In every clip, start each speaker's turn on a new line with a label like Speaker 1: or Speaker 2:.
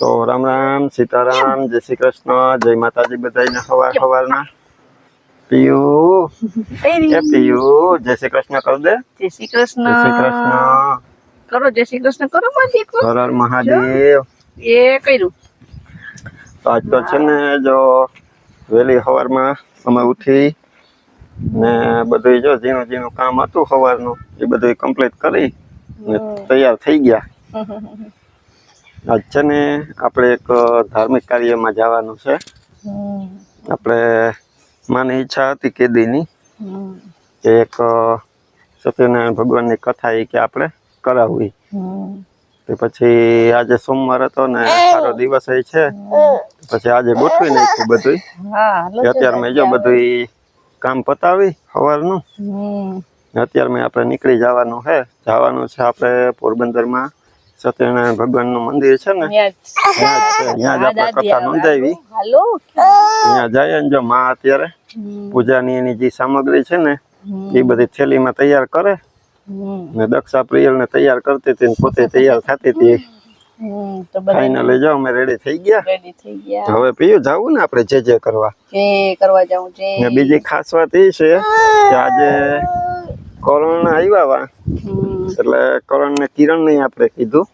Speaker 1: તો રામ રામ સીતારામ જય શ્રી કૃષ્ણ જય માતાજી બધાને સવારના પીયુ એ પીયુ જય શ્રી કૃષ્ણ કર દે
Speaker 2: જય શ્રી કૃષ્ણ
Speaker 1: જય શ્રી કૃષ્ણ
Speaker 2: કરો જય શ્રી કૃષ્ણ કરો માજી
Speaker 1: હર હર મહાદેવ
Speaker 2: એ કર્યું
Speaker 1: તો આજ તો છે ને જો વહેલી સવારમાં અમે ઉઠી ને બધું જો ઝીણું કામ હતું સવારનું એ બધું કમ્પ્લીટ કરી ને તૈયાર થઈ ગયા આજ છે ને આપણે એક ધાર્મિક કાર્યમાં જવાનું છે આપણે માની ઈચ્છા હતી કેદીની કે એક સત્યનારાયણ ભગવાનની કથા એ કે આપણે કરાવવી તો પછી આજે સોમવાર હતો ને સારો દિવસ છે પછી આજે ગોઠવી નાખ્યું બધું અત્યારે મેં જો બધું કામ પતાવી સવારનું અત્યારે મેં આપણે નીકળી જવાનું છે આપણે પોરબંદરમાં સત્યનારાયણ ભગવાન નું મંદિર છે ને ત્યાં જ આપણે કથા નોંધાવી ત્યાં જાય ને જો માં અત્યારે પૂજાની એની જે સામગ્રી છે ને એ બધી થેલીમાં તૈયાર કરે ને દક્ષા પ્રિયલ ને તૈયાર કરતી હતી પોતે તૈયાર થતી હતી ફાઇનલી જો અમે રેડી થઈ ગયા હવે પીયું જાવું ને આપણે જે કરવા
Speaker 2: જાવું છે
Speaker 1: ને બીજી ખાસ વાત એ છે કે આજે કોરોના આવ્યા એટલે કરણ ને કિરણ ને આપણે કીધું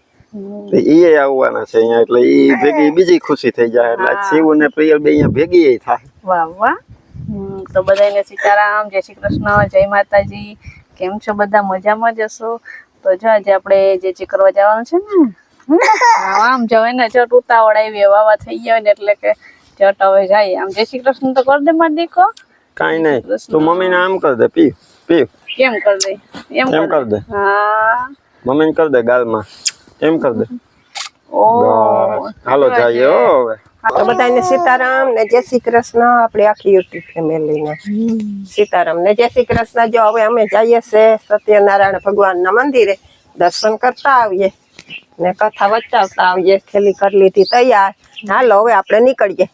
Speaker 1: એ આવવાના છે અહીંયા એટલે એ ભેગી બીજી ખુશી થઈ જાય એટલે શિવ ને પ્રિયલ બે અહીંયા ભેગી થાય
Speaker 2: વાહ વાહ તો બધાને સીતારામ જય શ્રી કૃષ્ણ જય માતાજી કેમ છો બધા મજામાં જશો તો જો આજે આપણે જે કરવા જવાનું છે ને આમ જો ને ચટ ઉતાવળ આવી વાવા થઈ ગયા ને એટલે કે ચટ હવે જાય આમ જય શ્રી કૃષ્ણ તો કર દે માર દીકો
Speaker 1: કાઈ નહીં તું મમ્મી ને આમ કર દે પી
Speaker 2: કેમ કર દે એમ
Speaker 1: કર દે
Speaker 2: હા
Speaker 1: મમ્મી ને કર દે ગાલમાં એમ કર દે
Speaker 2: ઓ
Speaker 1: હાલો જઈએ હવે
Speaker 3: તો બધાને સીતારામ ને જય શ્રી કૃષ્ણ આપણે આખી યુટ્યુબ ફેમિલીને સીતારામ ને જય શ્રી કૃષ્ણ જો હવે અમે જઈએ છે સત્યનારાયણ ભગવાનના મંદિરે દર્શન કરતા આવીએ ને કથા વચાવતા આવીએ થેલી કરી લીધી તૈયાર હાલો હવે આપણે નીકળીએ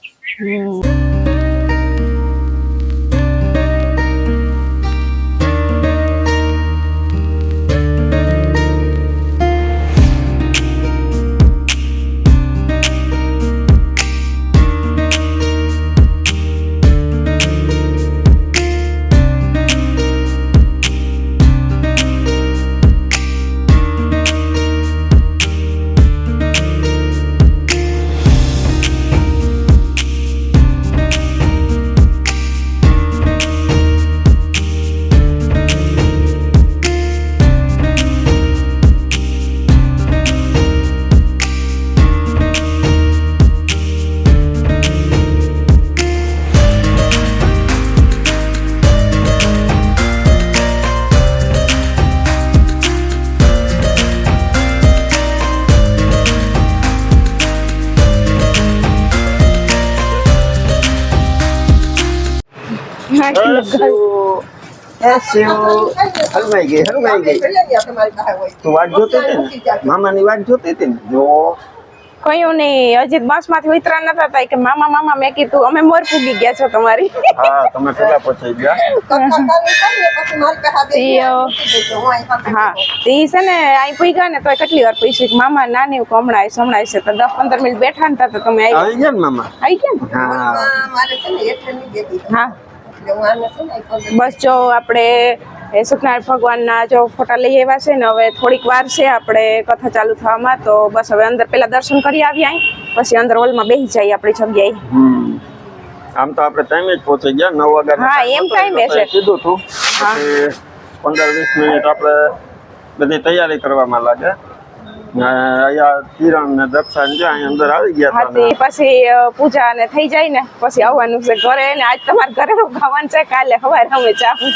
Speaker 1: હલવાઈ ગઈ તું વાટ જોતી હતી ને મામાની વાટ જોતી હતી ને જો
Speaker 3: કયું નહીં હજી બસ માંથી ઉતરા નતા થાય કે મામા મેં કીધું અમે મોર પૂગી ગયા છો તમારી
Speaker 1: હા તમે પેલા પહોંચી ગયા
Speaker 3: હા ઈ છે ને અહીં પૂગ્યા ને તો કેટલી વાર પૂછી કે મામા નાની હમણાં છે તો 10-15 મિનિટ બેઠા ને તો તમે
Speaker 1: આવી ગયા ને મામા
Speaker 3: આવી ગયા ને હા બસ જો આપણે સત્યનારાયણ ભગવાનના જો ફોટા લઈ આવ્યા છે ને હવે થોડીક વાર છે આપણે કથા ચાલુ થવામાં તો બસ હવે અંદર પેલા દર્શન કરી આવ્યા પછી અંદર હોલમાં બેસી જાય આપણી જગ્યાએ
Speaker 1: આમ તો આપણે ટાઈમે જ પહોંચી ગયા 9 વાગ્યા
Speaker 3: હા એમ ટાઈમે છે
Speaker 1: કીધું તું 15-20 મિનિટ આપણે બધી તૈયારી કરવામાં લાગે અહીંયા કિરણ ને દક્ષા ને અંદર આવી ગયા
Speaker 3: પછી પૂજા ને થઈ જાય ને પછી આવવાનું છે ઘરે ને આજ તમારે ઘરે રોકાવાનું છે કાલે સવારે અમે જાવું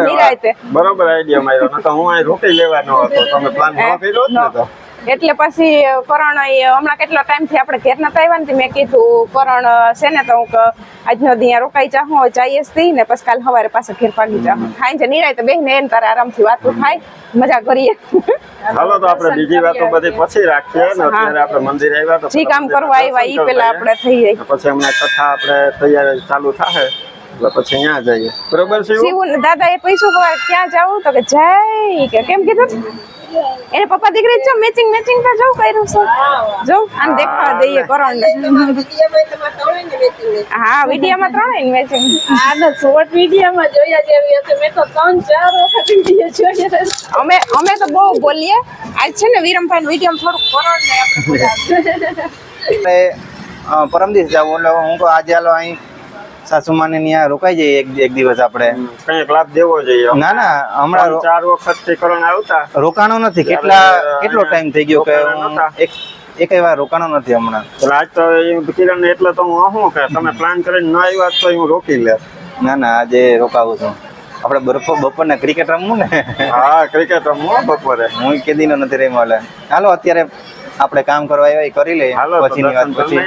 Speaker 3: નિરાંતે
Speaker 1: બરોબર આઈડિયા માર્યો નકર હું અહીં રોકી લેવાનો હતો તમે પ્લાન ન કર્યો ને તો
Speaker 3: એટલે પછી કરણ હમણાં કેટલા ટાઈમ થી આપણે ઘેર નતા આવ્યા ને મેં કીધું કરણ છે ને તો હું આજનો દી રોકાઈ જાઉં જઈએ જ ને પછી કાલે સવારે પાછા ઘેર ભાગી જાઉં ખાઈ છે નિરાંતે બેહીને એને તારે આરામથી વાતો થાય મજા કરીએ
Speaker 1: હાલો તો આપણે બીજી વાતો બધી પછી રાખીએ ને અત્યારે આપણે મંદિર આવ્યા તો
Speaker 3: જી કામ કરવા આવ્યા ઈ પેલા આપણે થઈ જાય
Speaker 1: પછી હમણાં કથા આપણે તૈયારી ચાલુ થાય એટલે પછી અહીંયા જઈએ બરોબર છે
Speaker 3: શિવ દાદા એ પૂછ્યું કે ક્યાં જાવું તો કે જય કે કેમ કીધું
Speaker 4: એને પપ્પા દીકરી જો મેચિંગ તો જો કર્યું છે જો આને દેખાવા દઈએ કરણ હા વિડીયોમાં ત્રણેય મેચિંગ
Speaker 2: આના શોર્ટ વિડીયોમાં જોયા જેવી હતી. મેં તો 3-4 વખત વિડીયો જોયા.
Speaker 4: અમે તો બહુ બોલીએ આજ છે ને વિરમભાઈ વિડીયો થોડુંક કરણ ને આપણે
Speaker 5: પરમ દિવસ જાવ એટલે હું તો આજે હાલો અહીં સાસુમાને ત્યાં રોકાઈ જઈએ એક દિવસ આપણે
Speaker 1: કંઈક લાભ દેવો જોઈએ.
Speaker 5: ના હમણાં
Speaker 1: 4 વખત થી કરણ આવતા
Speaker 5: રોકાણો નથી કેટલો ટાઈમ થઈ ગયો કે હું એક વાર રોકાણો નથી હમણાં.
Speaker 1: એટલે આજ તો કિરણ એટલે તો હું શું કે તમે પ્લાન કરીને ના આવ્યા તો હું રોકી લે.
Speaker 5: ના આજે રોકાવું છું. આપણે બપોરના ક્રિકેટ રમવું ને.
Speaker 1: હા ક્રિકેટ રમવું બપોરે.
Speaker 5: હું કેદી નો નથી રમ્યો એટલે હાલો અત્યારે આપણે કામ કરવા આવ્યા એ કરી લઈએ પછીની વાત પછી.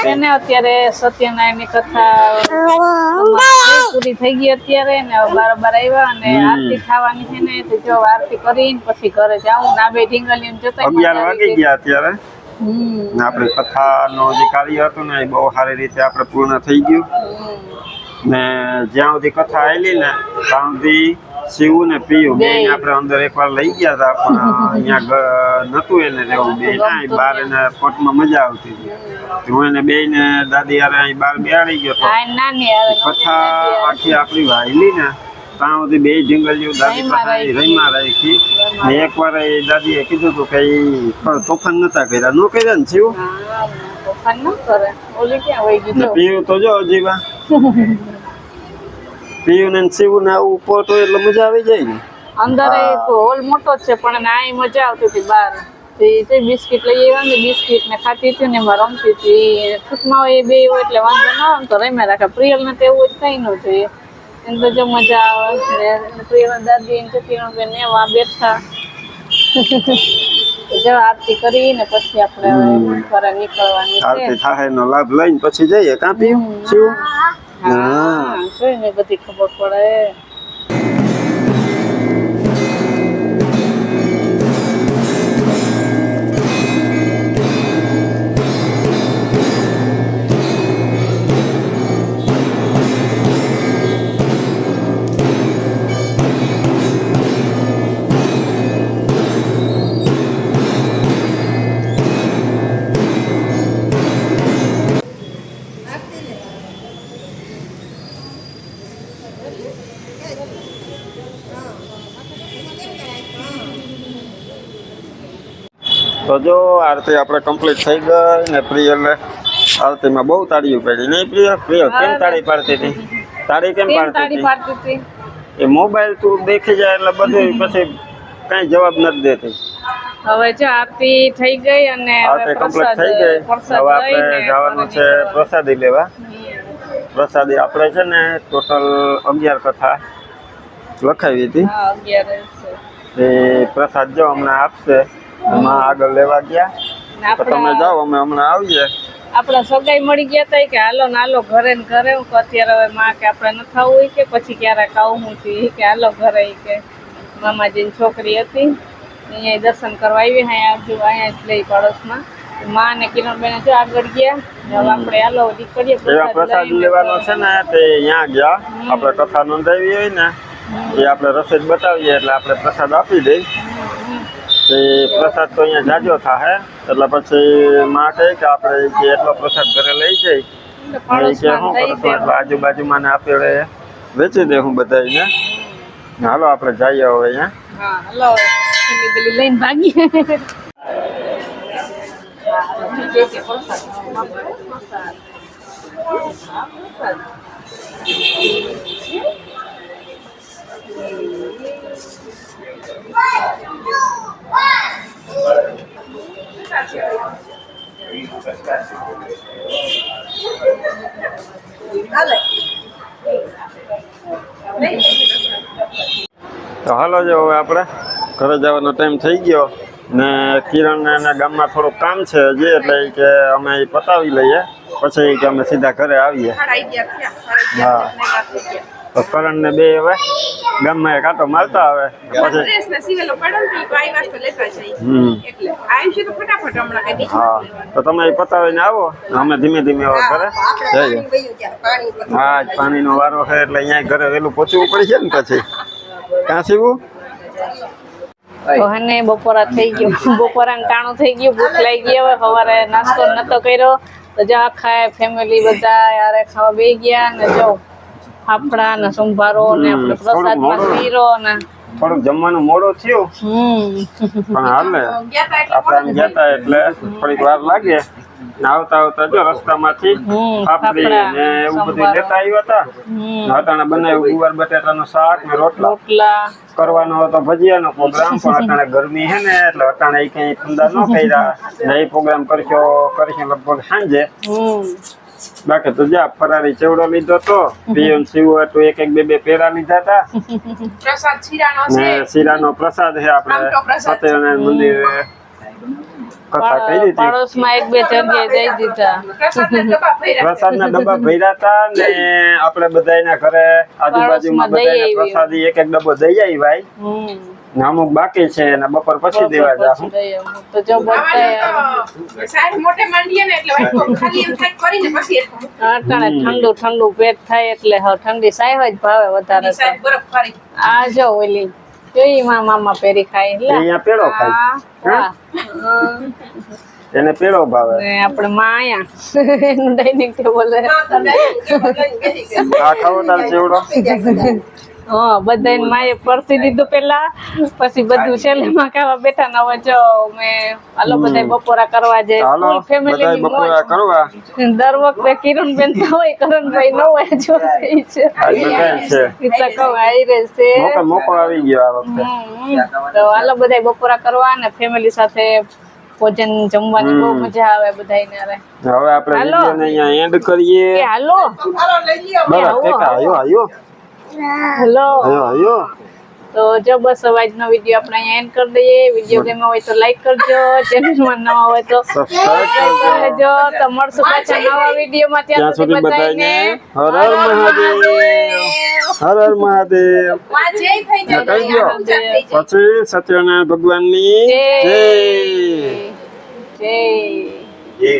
Speaker 2: છે ને અત્યારે સત્યનારાયણની કથા પૂરી થઈ ગઈ અત્યારે ને બારોબાર આવ્યા અને આરતી થવાની છે ને તો જો આરતી કરીને પછી ઘરે જાઉં નાબે ઢીંગલીને જોતા
Speaker 1: 11 વાગી ગયા અત્યારે. આપણે કથાનો જે કાર્ય હતું ને એ બહુ સારી રીતે આપણે પૂર્ણ થઈ ગયું ને જ્યાં સુધી કથા આવેલી ને ત્યાં સુધી શિવ ને પીયું બે આપણે અંદર એકવાર લઈ ગયા હતા પણ અહીંયા નતું એને રહેવું બે ના બહાર એને કોટમાં મજા આવતી હતી હું એને બે ને દાદી યારે અહીં બહાર બેહાડી ગયો તો
Speaker 2: આ નાની આવે
Speaker 1: કથા આખી આપણી વાયલી ને ત્યાં સુધી બે જંગલીઓ દાદી પાસે રહીમાં રાખી ને એકવાર એ દાદીએ કીધું હતું કે તોફાન નતા કર્યા નો કર્યા ને શિવ
Speaker 2: તોફાન ન કરે ઓલી ક્યાં વહી ગઈ
Speaker 1: ને
Speaker 2: જો
Speaker 1: પીયું તો જો જીવા પીયું ને શિવ ને આવું ઉપર તો એટલે મજા આવી જાય ને
Speaker 2: અંદર એક હોલ મોટો જ છે પણ આ મજા આવતી હતી બહાર તે બિસ્કિટ લઈ આવ્યા ને બિસ્કિટ ને ખાતી હતી ને એમાં રમતી હતી ટૂંકમાં એ બે હોય એટલે વાંધો ના આવે તો રમ્યા રાખે પ્રિયલ ને તો એવું જ કઈ ન જોઈએ એને તો જો મજા આવે ને પ્રિયલ દાદી જતી બેન એવા બેઠા જો આરતી કરી ને પછી આપણે ઘરે નીકળવાની છે
Speaker 1: આરતી થાય નો લાભ લઈને પછી જઈએ કાં પીયું શિવ
Speaker 2: હા જોઈને બધી ખબર પડે
Speaker 1: તો જો આરતી આપણે કમ્પ્લીટ થઈ ગઈ ને પ્રિયલે આરતીમાં બહુ તાળીઓ પાડી નહીં પ્રિય કેમ તાળી પાડતી હતી તાળી કેમ પાડતી
Speaker 2: પાડતી હતી
Speaker 1: એ મોબાઈલ તું દેખી જાય એટલે બધું પછી કઈ જવાબ નથી દેતી
Speaker 2: હવે જો આરતી થઈ ગઈ અને
Speaker 1: આરતી કમ્પ્લીટ થઈ ગઈ હવે આપણે જવાનું છે પ્રસાદી લેવા પ્રસાદી આપણે છે ને ટોટલ 11 કથા લખાવી હતી
Speaker 2: હા 11 છે
Speaker 1: એ પ્રસાદ જો હમણાં આપશે એમાં આગળ લેવા ગયા તો તમે જાઓ અમે હમણાં આવીએ
Speaker 2: આપણા સગાઈ મળી ગયા હતા કે હાલો ને હાલો ઘરે ને ઘરે હું અત્યારે હવે માં કે આપણે ન ખાવું હોય કે પછી ક્યારેક આવું હું થી કે હાલો ઘરે કે મામાજીની છોકરી હતી અહીંયા દર્શન કરવા આવી અહીંયા જ લઈ પડોશમાં માં ને કિરણબેન જો આગળ ગયા હવે આપણે હાલો કરીએ
Speaker 1: એવા પ્રસાદ લેવાનો છે ને તે અહીંયા ગયા આપણે કથા નોંધાવી હોય ને એ આપણે રસીદ બતાવીએ એટલે આપણે પ્રસાદ આપી દઈ તે પ્રસાદ તો અહીંયા જાજો થાય એટલે પછી માં કહે કે આપણે એટલો પ્રસાદ ઘરે લઈ જઈ કે શું કરશું એટલે આજુબાજુમાં ને આપણે વેચી દે હું બધાને હાલો આપણે જઈએ હવે અહીંયા
Speaker 2: હા હાલો પેલી લઈને ભાગીએ
Speaker 1: તો હાલો જો હવે આપણે ઘરે જવાનો ટાઈમ થઈ ગયો ને કિરણ ને ગામમાં થોડુંક કામ છે હજી એટલે કે અમે એ પતાવી લઈએ પછી કે અમે સીધા ઘરે આવીએ હા તો કરણ ને બે હવે ગામમાં એક આટો મારતા આવે પછી હા તો તમે એ પતાવીને આવો અમે ધીમે ધીમે હવે ઘરે જઈએ હા પાણીનો વારો છે એટલે અહીંયા ઘરે વહેલું પહોંચવું પડશે ને પછી ક્યાં સીવું
Speaker 2: અને બપોરા થઈ ગયું બપોરાનું ટાણું થઈ ગયું ભૂખ લાગી ગઈ હવે સવારે નાસ્તો નતો કર્યો તો જો આખા ફેમિલી બધા યારે ખાવા બેસી ગયા ને જો ફાફડા ને સંભારો ને આપણે પ્રસાદમાં શીરો ને
Speaker 1: થોડુંક જમવાનું મોડું થયું પણ હાલે આપણે આમ ગયા હતા એટલે થોડીક વાર લાગે ને આવતા આવતા જો રસ્તામાંથી પાપડી ને એવું બધું લેતા આવ્યા હતા અટાણે બનાવ્યું ગુવાર બટેટાનું શાક ને રોટલા કરવાનો હતો ભજીયાનો પ્રોગ્રામ પણ અટાણે ગરમી છે ને એટલે અટાણે કઈ ઠંડા ન કર્યા ને એ પ્રોગ્રામ કરીશું લગભગ સાંજે બાકી તો જા ફરારી ચેવડો લીધો તો પીએમ શિવ હતું એક બે પેરા લીધા હતા
Speaker 4: પ્રસાદ શીરાનો છે
Speaker 1: ને શીરાનો પ્રસાદ છે આપણે સત્યનારાયણ મંદિર કથા કરી હતી.
Speaker 2: પાડોશમાં એક બે જગ્યાએ દઈ દીધા.
Speaker 4: પ્રસાદના ડબ્બા ભર્યા.
Speaker 1: પ્રસાદના ડબ્બા ભર્યા હતા ને આપણે બધાના ઘરે આજુબાજુમાં
Speaker 2: પાડોશમાં દઈ
Speaker 1: બધાને
Speaker 2: આવી.
Speaker 1: પ્રસાદી એક ડબ્બો દઈ આવી ભાઈ.
Speaker 2: હમ
Speaker 1: ને અમુક બાકી છે અને બપોર પછી દેવા
Speaker 2: પછી
Speaker 1: જાહું.
Speaker 2: દઈએ અમુક. તો જો બધા
Speaker 4: તો સાહેબ મોટે માંડીએ ને એટલે ભાઈ ખાલી એમ થાય કરીને પછી એટલું.
Speaker 2: અટાણે ઠંડુ ઠંડુ પેટ થાય એટલે હવે ઠંડી સાહેબ જ ભાવે વધારે તો.
Speaker 4: સાહેબ બરફ ફારી.
Speaker 2: આ જો ઓલી જોઈ મામા પેરી ખાય
Speaker 1: એ
Speaker 2: લે.
Speaker 1: અહીંયા પેડો ખાય.
Speaker 2: વાહ.
Speaker 1: એને પેડો ભાવે.
Speaker 2: ને આપણે માં આયા એનું ડાઇનિંગ ટેબલ
Speaker 1: આ ખાવો તાર ચેવડો.
Speaker 2: હા બધાને માએ પરસી દીધું પેલા પછી બધું છેલ્લેમાં ખાવા બેઠા ને હવે જો મેં હાલો બધા બપોરા કરવા જાય
Speaker 1: હાલો
Speaker 2: ફૂલ ફેમિલી
Speaker 1: બધાય બપોરા કરવા.
Speaker 2: દર વખતે કિરણબેન તો હોય કરણભાઈ ન હોય જો થઈ છે
Speaker 1: આજ બધાય છે.
Speaker 2: ઈ તો કહું આઈ રહેશે
Speaker 1: મોકો આવી ગયો આ વખતે.
Speaker 2: તો હાલો બધા બપોરા કરવા ને ફેમિલી સાથે ભોજન જમવાની બહુ મજા આવે બધાયને રે.
Speaker 1: હવે આપણે
Speaker 2: હાલો.
Speaker 1: વિડીયોને અહીંયા એન્ડ કરીએ.
Speaker 2: કે હાલો
Speaker 1: બરાબર ટેકા આયો આયો
Speaker 2: હાલો
Speaker 1: આયો.
Speaker 2: તો જો બસ હવે આજનો વિડીયો આપણે અહીંયા એન્ડ કરી દઈએ. વિડીયો ગમ્યો હોય તો લાઈક કરજો, ચેનલમાં નવા હોય તો
Speaker 1: સબસ્ક્રાઇબ
Speaker 2: સબસ્ક્રાઇબ
Speaker 1: કરજો.
Speaker 2: કરી લેજો. તો મળશું પાછા નવા વિડીયોમાં.
Speaker 1: ત્યાં સુધી બધાને હર હર મહાદેવ. હર હર મહાદેવ.
Speaker 4: માં જય થઈ જાય.
Speaker 1: કહી દો.
Speaker 4: પૂજા થઈ જાય.
Speaker 1: પછી સત્યનારાયણ ભગવાનની
Speaker 2: જય.
Speaker 1: જય.
Speaker 2: જય.